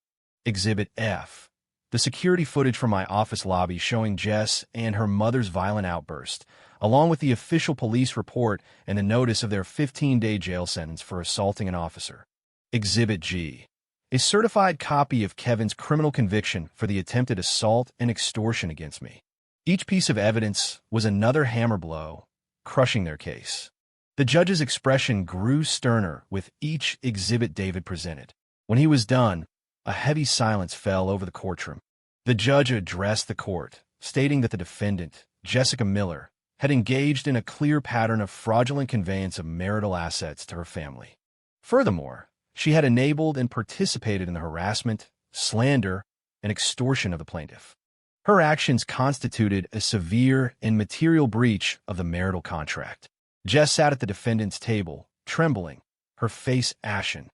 Exhibit F, the security footage from my office lobby showing Jess and her mother's violent outburst, along with the official police report and the notice of their 15-day jail sentence for assaulting an officer. Exhibit G, a certified copy of Kevin's criminal conviction for the attempted assault and extortion against me. Each piece of evidence was another hammer blow, crushing their case. The judge's expression grew sterner with each exhibit David presented. When he was done, a heavy silence fell over the courtroom. The judge addressed the court, stating that the defendant, Jessica Miller, had engaged in a clear pattern of fraudulent conveyance of marital assets to her family. Furthermore, she had enabled and participated in the harassment, slander, and extortion of the plaintiff. Her actions constituted a severe and material breach of the marital contract. Jess sat at the defendant's table, trembling, her face ashen.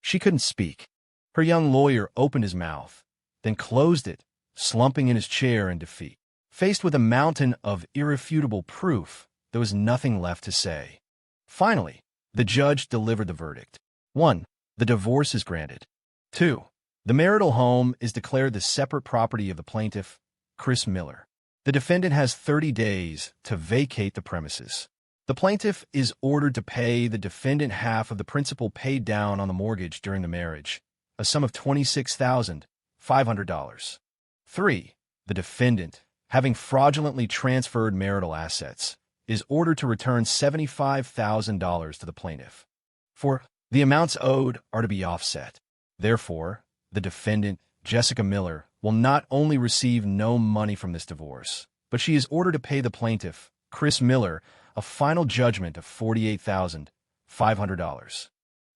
She couldn't speak. Her young lawyer opened his mouth, then closed it, slumping in his chair in defeat. Faced with a mountain of irrefutable proof, there was nothing left to say. Finally, the judge delivered the verdict. 1. The divorce is granted. 2. The marital home is declared the separate property of the plaintiff, Chris Miller. The defendant has 30 days to vacate the premises. The plaintiff is ordered to pay the defendant half of the principal paid down on the mortgage during the marriage, a sum of $26,500. 3. The defendant, having fraudulently transferred marital assets, is ordered to return $75,000 to the plaintiff. 4. The amounts owed are to be offset. Therefore, the defendant, Jessica Miller, will not only receive no money from this divorce, but she is ordered to pay the plaintiff, Chris Miller, a final judgment of $48,500.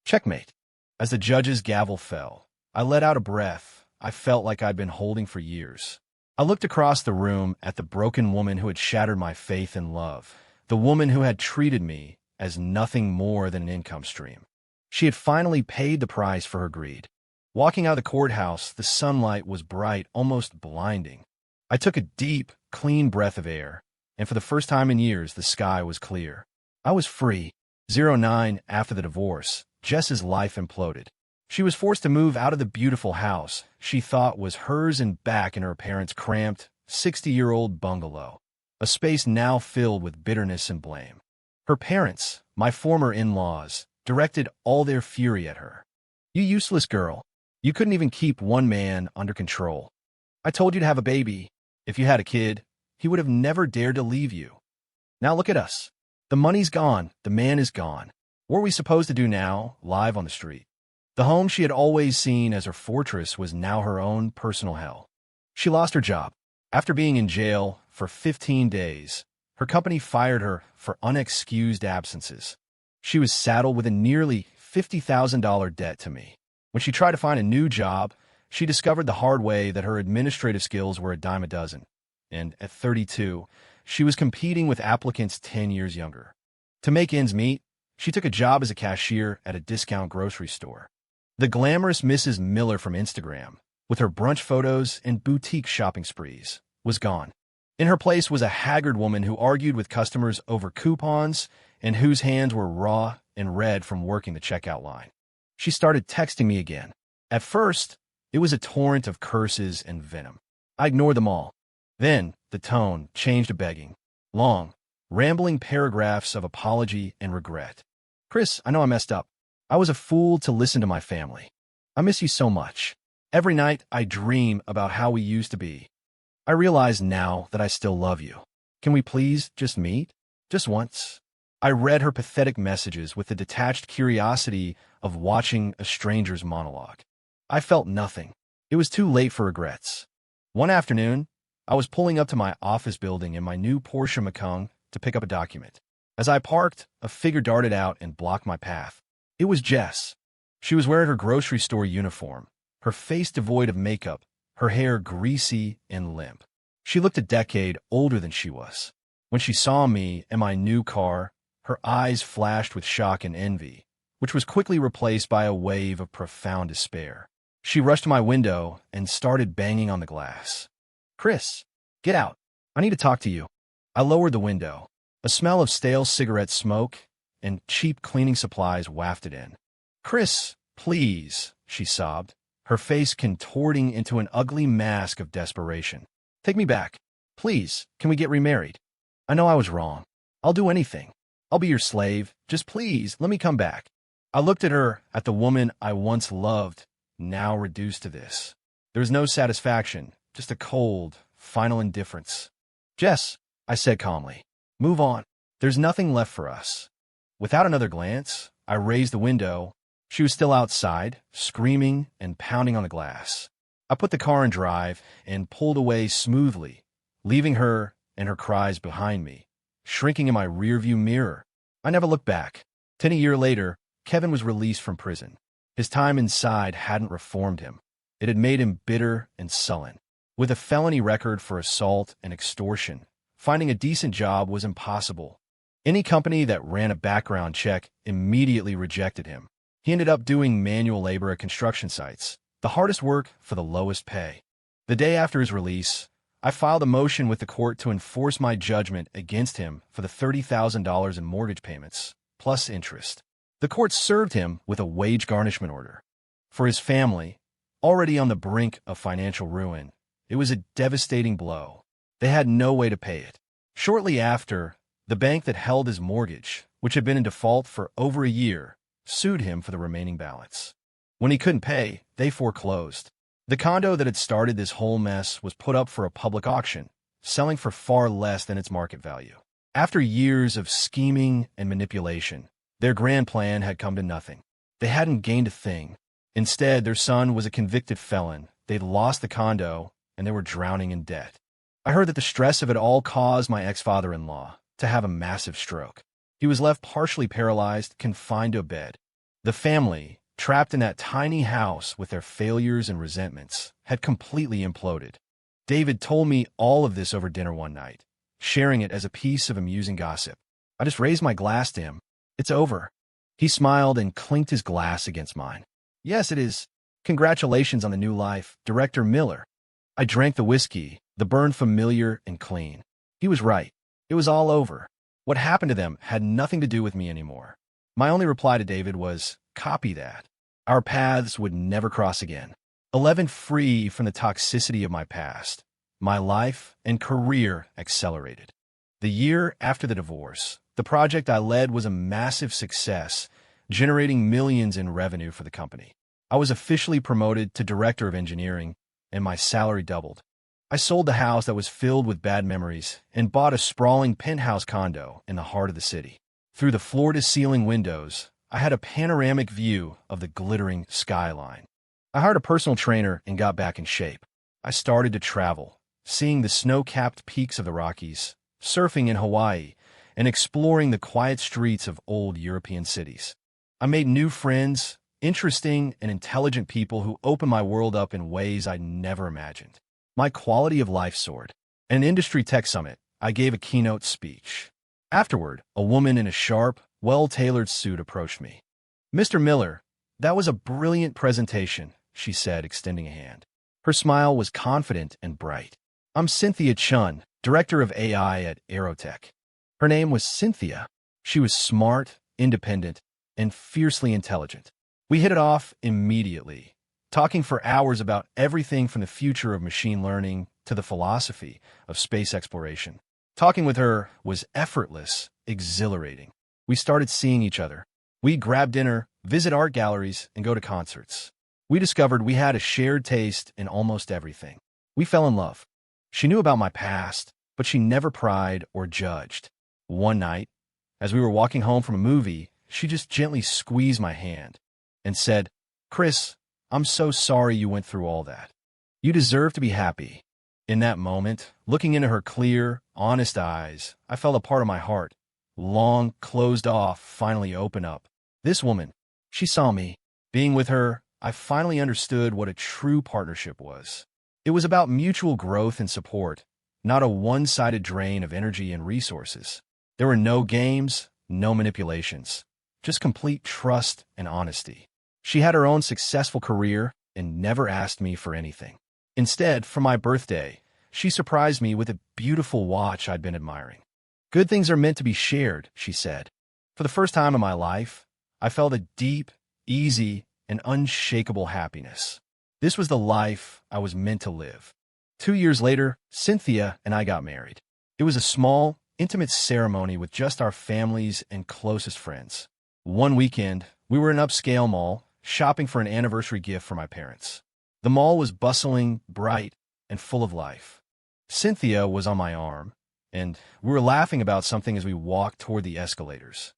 Checkmate. As the judge's gavel fell, I let out a breath I felt like I'd been holding for years. I looked across the room at the broken woman who had shattered my faith and love, the woman who had treated me as nothing more than an income stream. She had finally paid the price for her greed. Walking out of the courthouse, the sunlight was bright, almost blinding. I took a deep, clean breath of air, and for the first time in years, the sky was clear. I was free. 09 after the divorce, Jess's life imploded. She was forced to move out of the beautiful house she thought was hers and back in her parents' cramped, 60-year-old bungalow, a space now filled with bitterness and blame. Her parents, my former in-laws, directed all their fury at her. "You useless girl. You couldn't even keep one man under control. I told you to have a baby. If you had a kid, he would have never dared to leave you. Now look at us. The money's gone. The man is gone. What are we supposed to do now, live on the street?" The home she had always seen as her fortress was now her own personal hell. She lost her job. After being in jail for 15 days, her company fired her for unexcused absences. She was saddled with a nearly $50,000 debt to me. When she tried to find a new job, she discovered the hard way that her administrative skills were a dime a dozen. And at 32, she was competing with applicants 10 years younger. To make ends meet, she took a job as a cashier at a discount grocery store. The glamorous Mrs. Miller from Instagram, with her brunch photos and boutique shopping sprees, was gone. In her place was a haggard woman who argued with customers over coupons and whose hands were raw and red from working the checkout line. She started texting me again. At first, it was a torrent of curses and venom. I ignored them all. Then, the tone changed to begging. Long, rambling paragraphs of apology and regret. "Chris, I know I messed up. I was a fool to listen to my family. I miss you so much. Every night I dream about how we used to be. I realize now that I still love you. Can we please just meet? Just once?" I read her pathetic messages with the detached curiosity of watching a stranger's monologue. I felt nothing. It was too late for regrets. One afternoon, I was pulling up to my office building in my new Porsche Macan to pick up a document. As I parked, a figure darted out and blocked my path. It was Jess. She was wearing her grocery store uniform, her face devoid of makeup, her hair greasy and limp. She looked a decade older than she was. When she saw me and my new car, her eyes flashed with shock and envy, which was quickly replaced by a wave of profound despair. She rushed to my window and started banging on the glass. "Chris, get out. I need to talk to you." I lowered the window. A smell of stale cigarette smoke and cheap cleaning supplies wafted in. "Chris, please," she sobbed, her face contorting into an ugly mask of desperation. "Take me back. Please, can we get remarried? I know I was wrong. I'll do anything. I'll be your slave. Just please, let me come back." I looked at her, at the woman I once loved, now reduced to this. There was no satisfaction, just a cold, final indifference. "Jess," I said calmly, "move on. There's nothing left for us." Without another glance, I raised the window. She was still outside, screaming and pounding on the glass. I put the car in drive and pulled away smoothly, leaving her and her cries behind me, shrinking in my rearview mirror. I never looked back. 10 years later, Kevin was released from prison. His time inside hadn't reformed him. It had made him bitter and sullen. With a felony record for assault and extortion, finding a decent job was impossible. Any company that ran a background check immediately rejected him. He ended up doing manual labor at construction sites, the hardest work for the lowest pay. The day after his release, I filed a motion with the court to enforce my judgment against him for the $30,000 in mortgage payments, plus interest. The court served him with a wage garnishment order. For his family, already on the brink of financial ruin, it was a devastating blow. They had no way to pay it. Shortly after, the bank that held his mortgage, which had been in default for over a year, sued him for the remaining balance. When he couldn't pay, they foreclosed. The condo that had started this whole mess was put up for a public auction, selling for far less than its market value. After years of scheming and manipulation, their grand plan had come to nothing. They hadn't gained a thing. Instead, their son was a convicted felon. They'd lost the condo, and they were drowning in debt. I heard that the stress of it all caused my ex-father-in-law to have a massive stroke. He was left partially paralyzed, confined to a bed. The family, trapped in that tiny house with their failures and resentments, had completely imploded. David told me all of this over dinner one night, sharing it as a piece of amusing gossip. I just raised my glass to him. "It's over." He smiled and clinked his glass against mine. "Yes, it is. Congratulations on the new life, Director Miller." I drank the whiskey, the burn familiar and clean. He was right. It was all over. What happened to them had nothing to do with me anymore. My only reply to David was, "Copy that." Our paths would never cross again. 11 free from the toxicity of my past, my life and career accelerated. The year after the divorce, the project I led was a massive success, generating millions in revenue for the company. I was officially promoted to Director of Engineering, and my salary doubled. I sold the house that was filled with bad memories and bought a sprawling penthouse condo in the heart of the city. Through the floor-to-ceiling windows, I had a panoramic view of the glittering skyline. I hired a personal trainer and got back in shape. I started to travel, seeing the snow-capped peaks of the Rockies, surfing in Hawaii, and exploring the quiet streets of old European cities. I made new friends, interesting and intelligent people who opened my world up in ways I'd never imagined. My quality of life soared. At an industry tech summit, I gave a keynote speech. Afterward, a woman in a sharp, well-tailored suit approached me. "Mr. Miller, that was a brilliant presentation," she said, extending a hand. Her smile was confident and bright. "I'm Cynthia Chun, Director of AI at Aerotech." Her name was Cynthia. She was smart, independent, and fiercely intelligent. We hit it off immediately, talking for hours about everything from the future of machine learning to the philosophy of space exploration. Talking with her was effortless, exhilarating. We started seeing each other. We'd grab dinner, visit art galleries, and go to concerts. We discovered we had a shared taste in almost everything. We fell in love. She knew about my past, but she never pried or judged. One night, As we were walking home from a movie, she just gently squeezed my hand and said, "Chris, I'm so sorry you went through all that. You deserve to be happy." In that moment, looking into her clear, honest eyes, I felt a part of my heart, long closed off, finally open up. This woman, she saw me. Being with her, I finally understood what a true partnership was. It was about mutual growth and support, not a one-sided drain of energy and resources. There were no games, no manipulations, just complete trust and honesty. She had her own successful career and never asked me for anything. Instead, for my birthday, she surprised me with a beautiful watch I'd been admiring. "Good things are meant to be shared," she said. For the first time in my life, I felt a deep, easy, and unshakable happiness. This was the life I was meant to live. 2 years later, Cynthia and I got married. It was a small, intimate ceremony with just our families and closest friends. One weekend, we were in an upscale mall, shopping for an anniversary gift for my parents. The mall was bustling, bright, and full of life. Cynthia was on my arm, and we were laughing about something as we walked toward the escalators.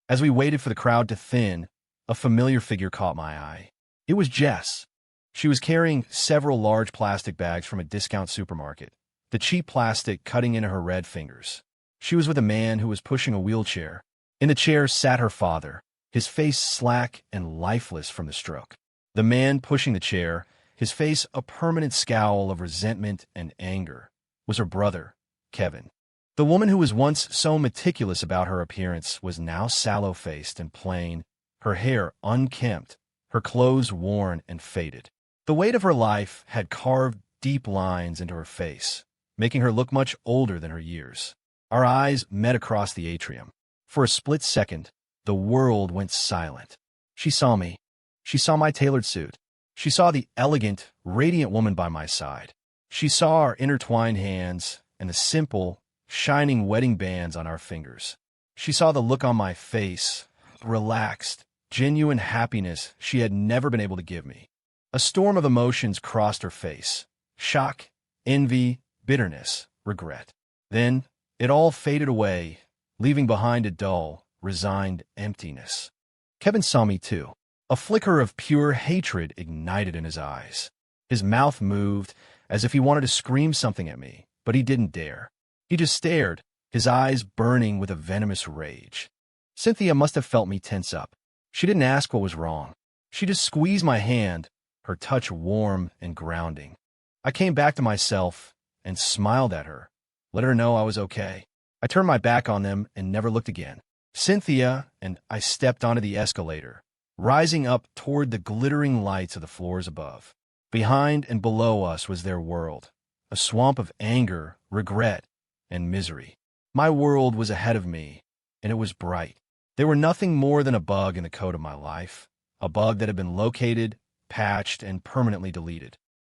As we waited for the crowd to thin, a familiar figure caught my eye. It was Jess. She was carrying several large plastic bags from a discount supermarket, the cheap plastic cutting into her red fingers. She was with a man who was pushing a wheelchair. In the chair sat her father, his face slack and lifeless from the stroke. The man pushing the chair, his face a permanent scowl of resentment and anger, was her brother, Kevin. The woman who was once so meticulous about her appearance was now sallow-faced and plain, her hair unkempt, her clothes worn and faded. The weight of her life had carved deep lines into her face, making her look much older than her years. Our eyes met across the atrium. For a split second, the world went silent. She saw me. She saw my tailored suit. She saw the elegant, radiant woman by my side. She saw our intertwined hands and the simple, shining wedding bands on our fingers. She saw the look on my face, relaxed, genuine happiness she had never been able to give me. A storm of emotions crossed her face: shock, envy, bitterness, regret. Then it all faded away, leaving behind a dull, resigned emptiness. Kevin saw me too. A flicker of pure hatred ignited in his eyes. His mouth moved as if he wanted to scream something at me, but he didn't dare. He just stared, his eyes burning with a venomous rage. Cynthia must have felt me tense up. She didn't ask what was wrong. She just squeezed my hand, her touch warm and grounding. I came back to myself and smiled at her, let her know I was okay. I turned my back on them and never looked again. Cynthia and I stepped onto the escalator, rising up toward the glittering lights of the floors above. Behind and below us was their world, a swamp of anger, regret, and misery. My world was ahead of me, and it was bright. They were nothing more than a bug in the code of my life, a bug that had been located, patched, and permanently deleted.